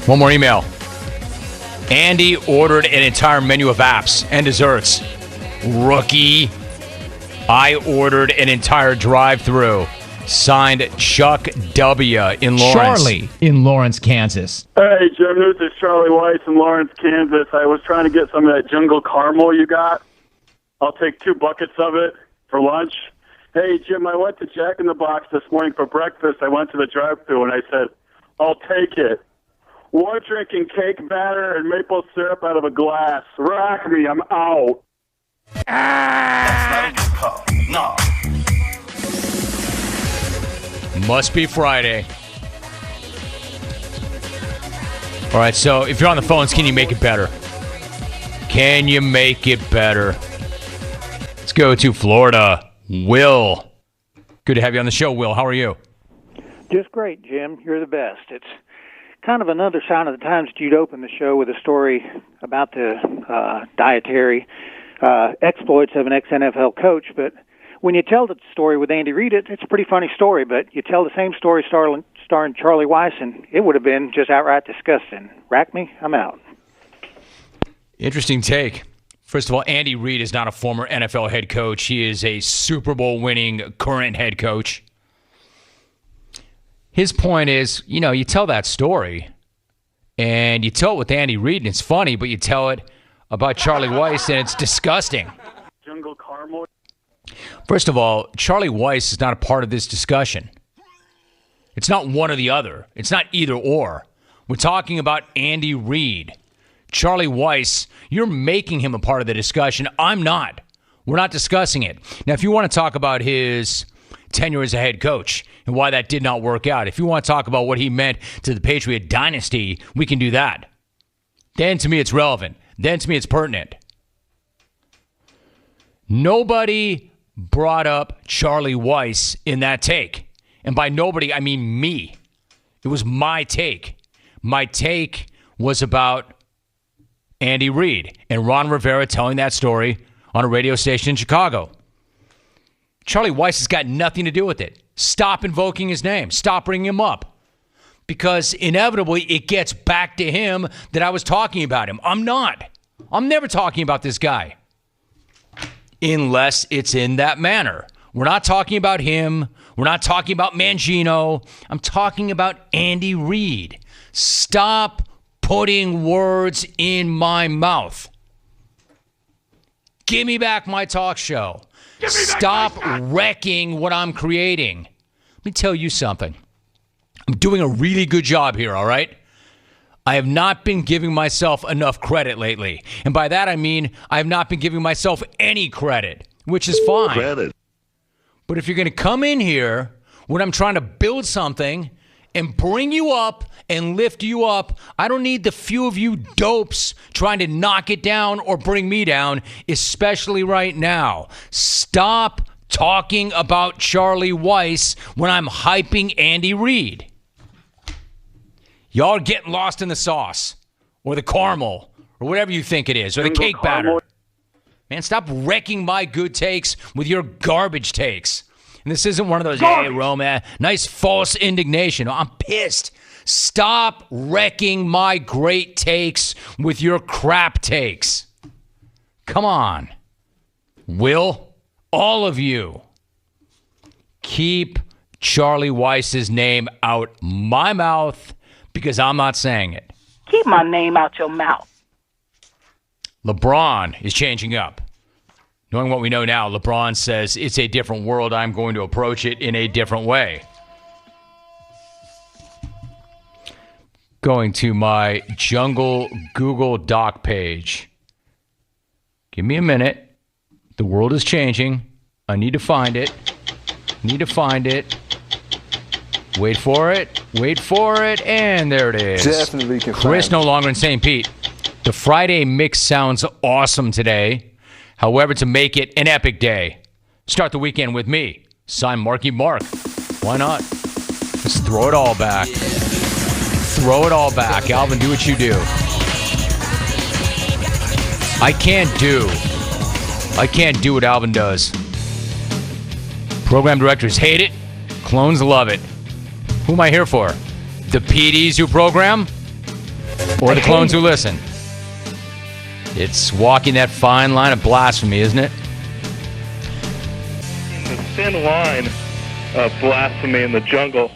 One more email. Andy ordered an entire menu of apps and desserts. Rookie. I ordered an entire drive-thru. Signed Chuck W. in Lawrence. Charlie in Lawrence, Kansas. Hey, Jim, this is Charlie Weis in Lawrence, Kansas. I was trying to get some of that jungle caramel you got. I'll take 2 buckets of it for lunch. Hey, Jim, I went to Jack in the Box this morning for breakfast. I went to the drive-thru and I said, I'll take it. One drinking cake batter and maple syrup out of a glass. Rock me, I'm out. That's not a good call. No. Must be Friday. All right, so if you're on the phones, can you make it better? Can you make it better? Let's go to Florida. Will. Good to have you on the show, Will. How are you? Just great, Jim. You're the best. It's kind of another sign of the times that you'd open the show with a story about the dietary exploits of an ex-NFL coach, but when you tell the story with Andy Reid, it's a pretty funny story, but you tell the same story starring Charlie Weis, and it would have been just outright disgusting. Rack me, I'm out. Interesting take. First of all, Andy Reid is not a former NFL head coach. He is a Super Bowl winning current head coach. His point is, you tell that story, and you tell it with Andy Reid, and it's funny, but you tell it about Charlie Weis, and it's disgusting. Jungle caramel. First of all, Charlie Weis is not a part of this discussion. It's not one or the other. It's not either or. We're talking about Andy Reid. Charlie Weis, you're making him a part of the discussion. I'm not. We're not discussing it. Now, if you want to talk about his tenure as a head coach and why that did not work out, if you want to talk about what he meant to the Patriot dynasty, we can do that. Then to me, it's relevant. Then to me, it's pertinent. Nobody brought up Charlie Weis in that take. And by nobody, I mean me. It was my take. My take was about Andy Reid and Ron Rivera telling that story on a radio station in Chicago. Charlie Weis has got nothing to do with it. Stop invoking his name. Stop bringing him up. Because inevitably, it gets back to him that I was talking about him. I'm not. I'm never talking about this guy. Unless it's in that manner. We're not talking about him. We're not talking about Mangino. I'm talking about Andy Reid. Stop putting words in my mouth. Give me back my talk show. Stop wrecking what I'm creating. Let me tell you something. I'm doing a really good job here, all right? I have not been giving myself enough credit lately. And by that, I mean I have not been giving myself any credit, which is fine. Credit. But if you're going to come in here when I'm trying to build something and bring you up and lift you up, I don't need the few of you dopes trying to knock it down or bring me down, especially right now. Stop talking about Charlie Weis when I'm hyping Andy Reid. Y'all are getting lost in the sauce or the caramel or whatever you think it is, or the cake batter. Man, stop wrecking my good takes with your garbage takes. And this isn't one of those, hey, Roma, nice false indignation. I'm pissed. Stop wrecking my great takes with your crap takes. Come on. Will, all of you, keep Charlie Weis's name out my mouth because I'm not saying it. Keep my name out your mouth. LeBron is changing up. Knowing what we know now, LeBron says it's a different world. I'm going to approach it in a different way. Going to my Jungle Google Doc page. Give me a minute. The world is changing. I need to find it. Wait for it. And there it is. Definitely can Chris no longer in St. Pete. The Friday mix sounds awesome today. However, to make it an epic day, start the weekend with me. Sign Marky Mark. Why not? Just throw it all back. Throw it all back. Alvin, do what you do. I can't do what Alvin does. Program directors hate it. Clones love it. Who am I here for? The PDs who program? or the clones who listen. It's walking that fine line of blasphemy, isn't it? In the thin line of blasphemy in the jungle.